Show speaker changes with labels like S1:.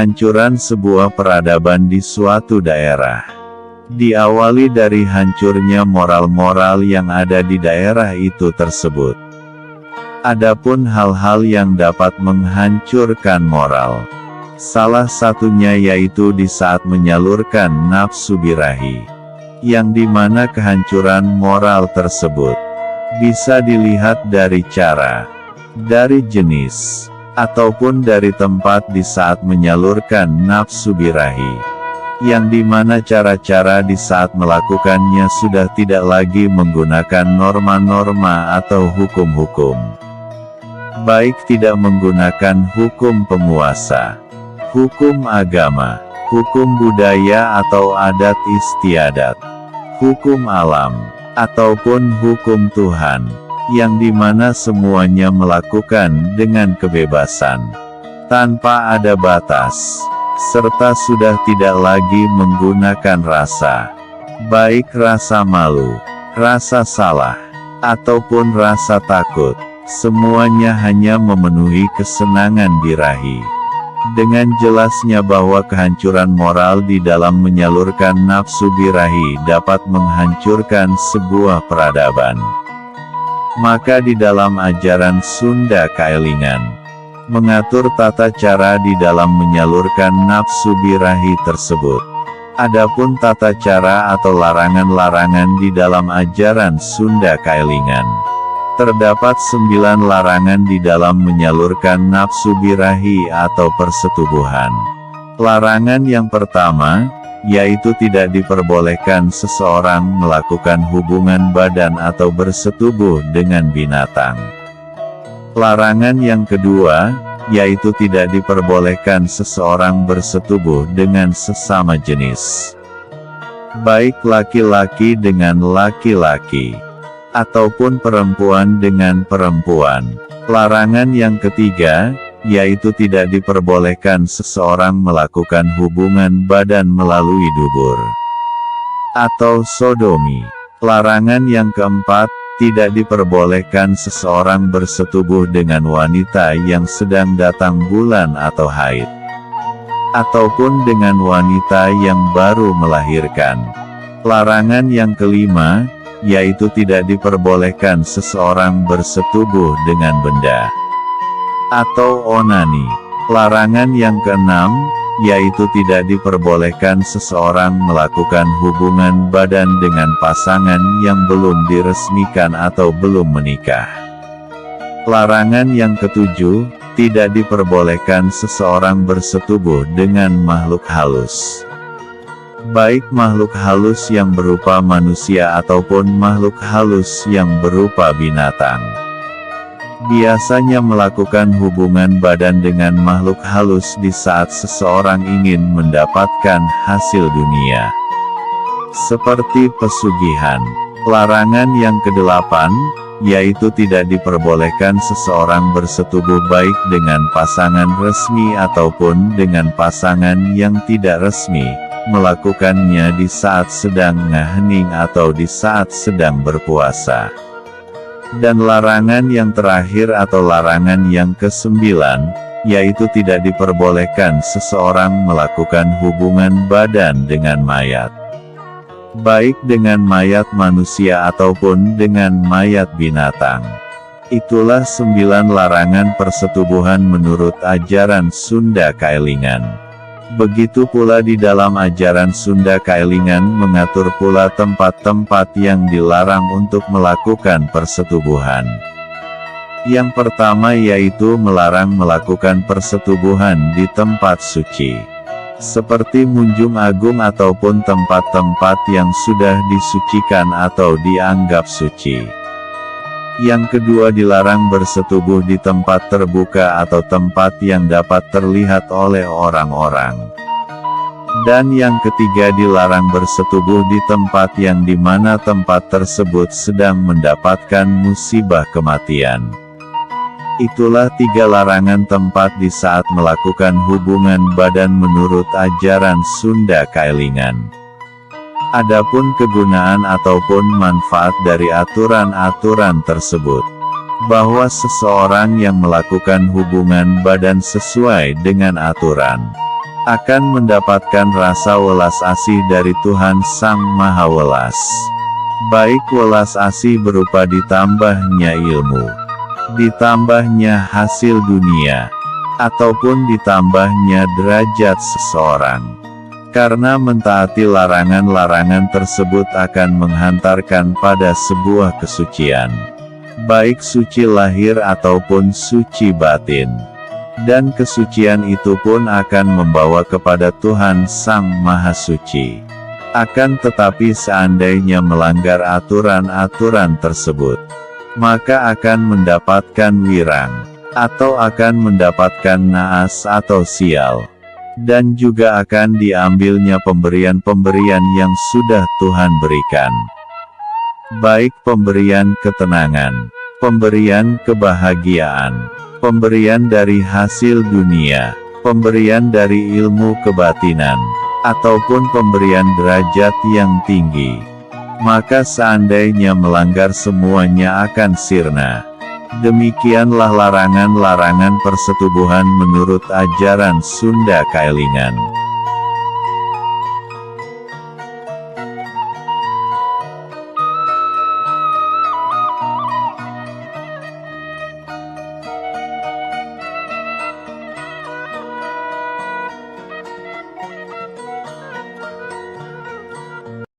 S1: Kehancuran sebuah peradaban di suatu daerah diawali dari hancurnya moral-moral yang ada di daerah itu tersebut. Adapun hal-hal yang dapat menghancurkan moral, salah satunya yaitu di saat menyalurkan nafsu birahi, yang dimana kehancuran moral tersebut bisa dilihat dari cara, dari jenis, ataupun dari tempat di saat menyalurkan nafsu birahi, yang dimana cara-cara di saat melakukannya sudah tidak lagi menggunakan norma-norma atau hukum-hukum, baik tidak menggunakan hukum penguasa, hukum agama, hukum budaya atau adat istiadat, hukum alam, ataupun hukum Tuhan, yang dimana semuanya melakukan dengan kebebasan, tanpa ada batas, serta sudah tidak lagi menggunakan rasa, baik rasa malu, rasa salah, ataupun rasa takut, semuanya hanya memenuhi kesenangan birahi. Dengan jelasnya bahwa kehancuran moral di dalam menyalurkan nafsu birahi dapat menghancurkan sebuah peradaban. Maka di dalam ajaran Sunda Kaelingan mengatur tata cara di dalam menyalurkan nafsu birahi tersebut. Adapun tata cara atau larangan-larangan di dalam ajaran Sunda Kaelingan, terdapat 9 larangan di dalam menyalurkan nafsu birahi atau persetubuhan. Larangan yang pertama, yaitu tidak diperbolehkan seseorang melakukan hubungan badan atau bersetubuh dengan binatang. Larangan yang kedua, yaitu tidak diperbolehkan seseorang bersetubuh dengan sesama jenis, baik laki-laki dengan laki-laki, ataupun perempuan dengan perempuan. Larangan yang ketiga, yaitu tidak diperbolehkan seseorang melakukan hubungan badan melalui dubur atau sodomi. Larangan yang keempat, tidak diperbolehkan seseorang bersetubuh dengan wanita yang sedang datang bulan atau haid, ataupun dengan wanita yang baru melahirkan. Larangan yang kelima, yaitu tidak diperbolehkan seseorang bersetubuh dengan benda atau onani. Larangan yang keenam, yaitu tidak diperbolehkan seseorang melakukan hubungan badan dengan pasangan yang belum diresmikan atau belum menikah. Larangan yang ketujuh, tidak diperbolehkan seseorang bersetubuh dengan makhluk halus, baik makhluk halus yang berupa manusia ataupun makhluk halus yang berupa binatang. Biasanya melakukan hubungan badan dengan makhluk halus di saat seseorang ingin mendapatkan hasil dunia, seperti pesugihan. Larangan yang kedelapan, yaitu tidak diperbolehkan seseorang bersetubuh baik dengan pasangan resmi ataupun dengan pasangan yang tidak resmi, melakukannya di saat sedang ngahening atau di saat sedang berpuasa. Dan larangan yang terakhir atau larangan yang ke-9, yaitu tidak diperbolehkan seseorang melakukan hubungan badan dengan mayat, baik dengan mayat manusia ataupun dengan mayat binatang. Itulah 9 larangan persetubuhan menurut ajaran Sunda Kaelingan. Begitu pula di dalam ajaran Sunda Kaelingan mengatur pula tempat-tempat yang dilarang untuk melakukan persetubuhan. Yang pertama yaitu melarang melakukan persetubuhan di tempat suci, seperti Munjung Agung ataupun tempat-tempat yang sudah disucikan atau dianggap suci. Yang kedua dilarang bersetubuh di tempat terbuka atau tempat yang dapat terlihat oleh orang-orang. Dan yang ketiga dilarang bersetubuh di tempat yang dimana tempat tersebut sedang mendapatkan musibah kematian. Itulah 3 larangan tempat di saat melakukan hubungan badan menurut ajaran Sunda Kaelingan. Adapun kegunaan ataupun manfaat dari aturan-aturan tersebut, bahwa seseorang yang melakukan hubungan badan sesuai dengan aturan, akan mendapatkan rasa welas asih dari Tuhan Sang Maha Welas. Baik welas asih berupa ditambahnya ilmu, ditambahnya hasil dunia, ataupun ditambahnya derajat seseorang. Karena mentaati larangan-larangan tersebut akan menghantarkan pada sebuah kesucian, baik suci lahir ataupun suci batin. Dan kesucian itu pun akan membawa kepada Tuhan Sang Maha Suci. Akan tetapi seandainya melanggar aturan-aturan tersebut, maka akan mendapatkan wirang, atau akan mendapatkan naas atau sial. Dan juga akan diambilnya pemberian-pemberian yang sudah Tuhan berikan. Baik pemberian ketenangan, pemberian kebahagiaan, pemberian dari hasil dunia, pemberian dari ilmu kebatinan, ataupun pemberian derajat yang tinggi. Maka seandainya melanggar semuanya akan sirna. Demikianlah larangan-larangan persetubuhan menurut ajaran Sunda Kaelingan.